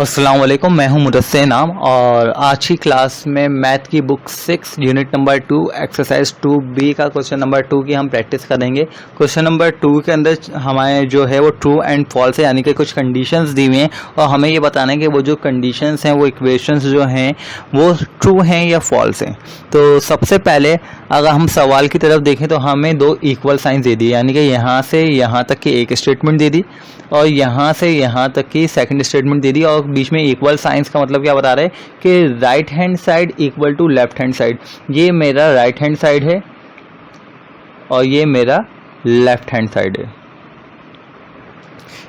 अस्सलाम वालेकुम, मैं हूं मुदस्सिर नाम और आज की क्लास में मैथ की book 6 unit number 2 exercise 2B का क्वेश्चन नंबर 2 की हम प्रैक्टिस करेंगे। क्वेश्चन नंबर 2 के अंदर हमारे जो है वो ट्रू एंड फॉल्स है, यानी कि कुछ कंडीशंस दी हुई हैं और हमें ये बताना है कि वो जो कंडीशंस हैं वो इक्वेशंस जो हैं वो ट्रू हैं या फॉल्स हैं। तो सबसे पहले अगर हम सवाल की तरफ देखें तो हमें दो इक्वल साइंस दे दिए, यानी कि यहाँ से यहाँ तक की एक स्टेटमेंट दे दी और यहाँ से यहाँ तक की सेकंड स्टेटमेंट दे दी और बीच में इक्वल साइंस का मतलब क्या बता रहे हैं कि right hand side equal to left hand side. ये मेरा राइट हैंड साइड है और ये मेरा लेफ्ट हैंड साइड है।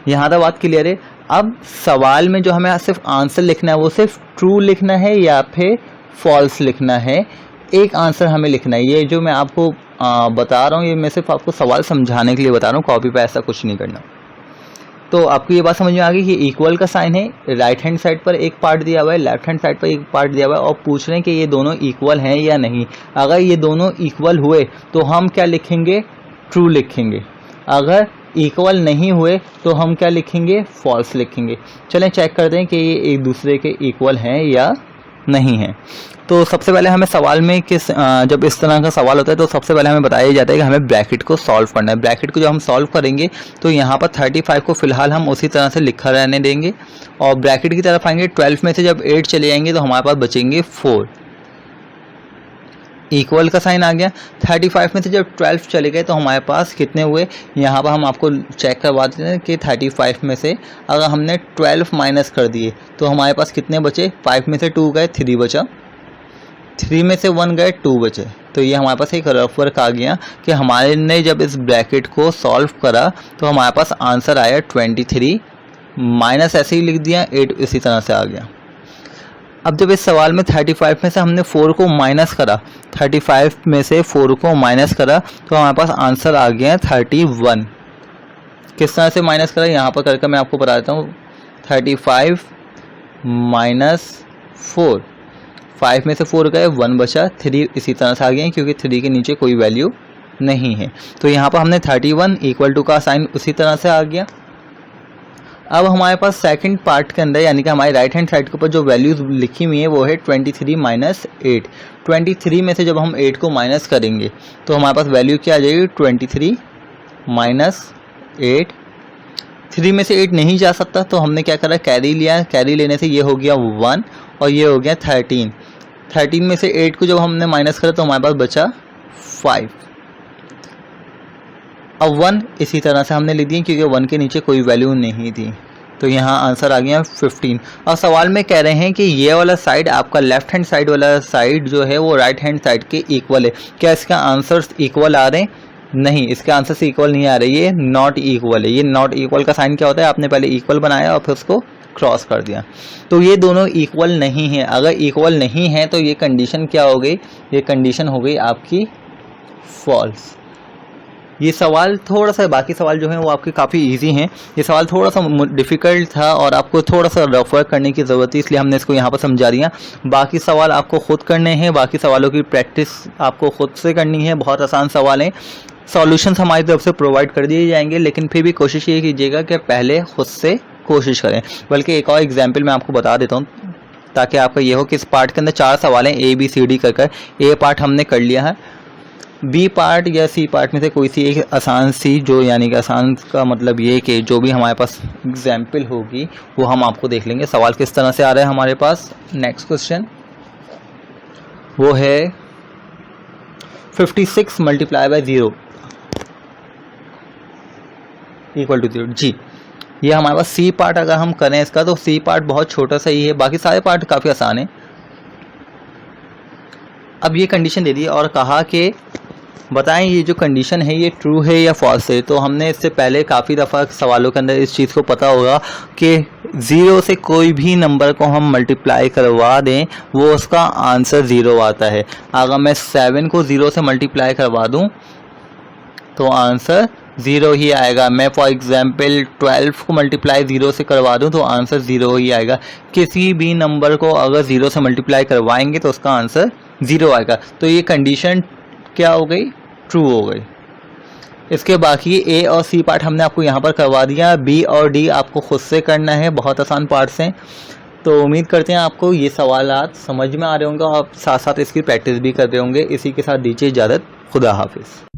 यहाँ तक बात क्लियर है। अब सवाल में जो हमें सिर्फ आंसर लिखना है वो सिर्फ ट्रू लिखना है या फिर फॉल्स लिखना है, एक आंसर हमें लिखना है। ये जो मैं आपको बता रहा हूँ ये मैं सिर्फ आपको सवाल समझाने के लिए बता रहा हूँ, कॉपी पे ऐसा कुछ नहीं करना। तो आपको ये बात समझ में आ गई कि इक्वल का साइन है, राइट हैंड साइड पर एक पार्ट दिया हुआ है, लेफ्ट हैंड साइड पर एक पार्ट दिया हुआ है और पूछ रहे हैं कि ये दोनों इक्वल हैं या नहीं। अगर ये दोनों इक्वल हुए तो हम क्या लिखेंगे? ट्रू लिखेंगे। अगर इक्वल नहीं हुए तो हम क्या लिखेंगे? फॉल्स लिखेंगे। चलें चेक करते हैं कि ये एक दूसरे के इक्वल हैं या नहीं है। तो सबसे पहले हमें सवाल में जब इस तरह का सवाल होता है तो सबसे पहले हमें बताया जाता है कि हमें ब्रैकेट को सॉल्व करना है। ब्रैकेट को जब हम सॉल्व करेंगे तो यहाँ पर 35 को फिलहाल हम उसी तरह से लिखा रहने देंगे और ब्रैकेट की तरफ आएंगे। 12 में से जब 8 चले जाएंगे तो हमारे पास बचेंगे 4। इक्वल का साइन आ गया। 35 में से जब 12 चले गए तो हमारे पास कितने हुए? यहाँ पर हम आपको चेक करवा देते हैं कि 35 में से अगर हमने 12 माइनस कर दिए तो हमारे पास कितने बचे? 5 में से 2 गए, 3 बचा। 3 में से 1 गए, 2 बचे। तो ये हमारे पास एक रफ वर्क आ गया कि हमारे ने जब इस ब्रैकेट को सॉल्व करा तो हमारे पास आंसर आया 23, माइनस ऐसे ही लिख दिया, 8 इसी तरह से आ गया। अब जब इस सवाल में 35 में से हमने 4 को माइनस करा, 35 में से 4 को माइनस करा तो हमारे पास आंसर आ गया 31। किस तरह से माइनस करा यहाँ पर करके मैं आपको बता देता हूँ। 35 माइनस 4, 5 में से 4 गए, 1 बचा, 3 इसी तरह से आ गए क्योंकि 3 के नीचे कोई वैल्यू नहीं है। तो यहाँ पर हमने 31 इक्वल टू का साइन उसी तरह से आ गया। अब हमारे पास सेकंड पार्ट के अंदर यानी कि हमारे राइट हैंड साइड के ऊपर जो वैल्यूज लिखी हुई है वो है 23 माइनस 8। 23 में से जब हम 8 को माइनस करेंगे तो हमारे पास वैल्यू क्या आ जाएगी? 23 माइनस 8। 3 में से 8 नहीं जा सकता तो हमने क्या करा? कैरी लिया। कैरी लेने से ये हो गया 1 और ये हो गया 13। 13 में से 8 को जब हमने माइनस करा तो हमारे पास बचा 5। अब 1 इसी तरह से हमने लिख दी क्योंकि 1 के नीचे कोई वैल्यू नहीं थी। तो यहाँ आंसर आ गया 15। और सवाल में कह रहे हैं कि ये वाला साइड आपका लेफ्ट हैंड साइड वाला साइड जो है वो राइट हैंड साइड के इक्वल है। क्या इसका आंसर्स इक्वल आ रहे हैं? नहीं, इसके आंसर से इक्वल नहीं आ रहे, ये नॉट इक्वल है। ये नॉट इक्वल का साइन क्या होता है? आपने पहले इक्वल बनाया और फिर उसको क्रॉस कर दिया। तो ये दोनों इक्वल नहीं है। अगर इक्वल नहीं है तो ये कंडीशन क्या हो गई? ये कंडीशन हो गई आपकी फॉल्स। ये सवाल थोड़ा सा, बाकी सवाल जो हैं वो आपके काफ़ी इजी हैं। ये सवाल थोड़ा सा डिफ़िकल्ट था और आपको थोड़ा सा रफ वर्क करने की ज़रूरत थी, इसलिए हमने इसको यहाँ पर समझा दिया। बाकी सवाल आपको खुद करने हैं, बाकी सवालों की प्रैक्टिस आपको खुद से करनी है। बहुत आसान सवाल हैं, सॉल्यूशंस हमारी तरफ से प्रोवाइड कर दिए जाएंगे, लेकिन फिर भी कोशिश ये कीजिएगा कि पहले खुद से कोशिश करें। बल्कि एक और एग्जाम्पल मैं आपको बता देता हूँ ताकि आपका ये हो कि इस पार्ट के अंदर 4 सवाल हैं ABCD कर। ए पार्ट हमने कर लिया है, बी पार्ट या सी पार्ट में से कोई सी एक आसान सी, जो यानी कि आसान का मतलब ये कि जो भी हमारे पास एग्जाम्पल होगी वो हम आपको देख लेंगे। सवाल किस तरह से आ रहा है हमारे पास। नेक्स्ट क्वेश्चन वो है 56 मल्टीप्लाई बाय 0 इक्वल टू 0। जी, ये हमारे पास सी पार्ट अगर हम करें इसका तो सी पार्ट बहुत छोटा सा ही है, बाकी सारे पार्ट काफ़ी आसान है। अब ये कंडीशन दे दी और कहा कि बताएं ये जो कंडीशन है ये ट्रू है या फॉल्स है। तो हमने इससे पहले काफ़ी दफ़ा सवालों के अंदर इस चीज़ को पता होगा कि 0 से कोई भी नंबर को हम मल्टीप्लाई करवा दें वो उसका आंसर 0 आता है। अगर मैं 7 को 0 से मल्टीप्लाई करवा दूं तो आंसर 0 ही आएगा। मैं फॉर एग्जांपल 12 को मल्टीप्लाई 0 से करवा दूं तो आंसर 0 ही आएगा। किसी भी नंबर को अगर 0 से मल्टीप्लाई करवाएंगे तो उसका आंसर 0 आएगा। तो ये कंडीशन क्या हो गई? ट्रू हो गई। इसके बाकी ए और सी पार्ट हमने आपको यहाँ पर करवा दिया। बी और डी आपको खुद से करना है, बहुत आसान पार्ट्स हैं। तो उम्मीद करते हैं आपको ये सवालात समझ में आ रहे होंगे और आप साथ साथ इसकी प्रैक्टिस भी कर रहे होंगे। इसी के साथ दीजिए इजाज़त। खुदा हाफिज़।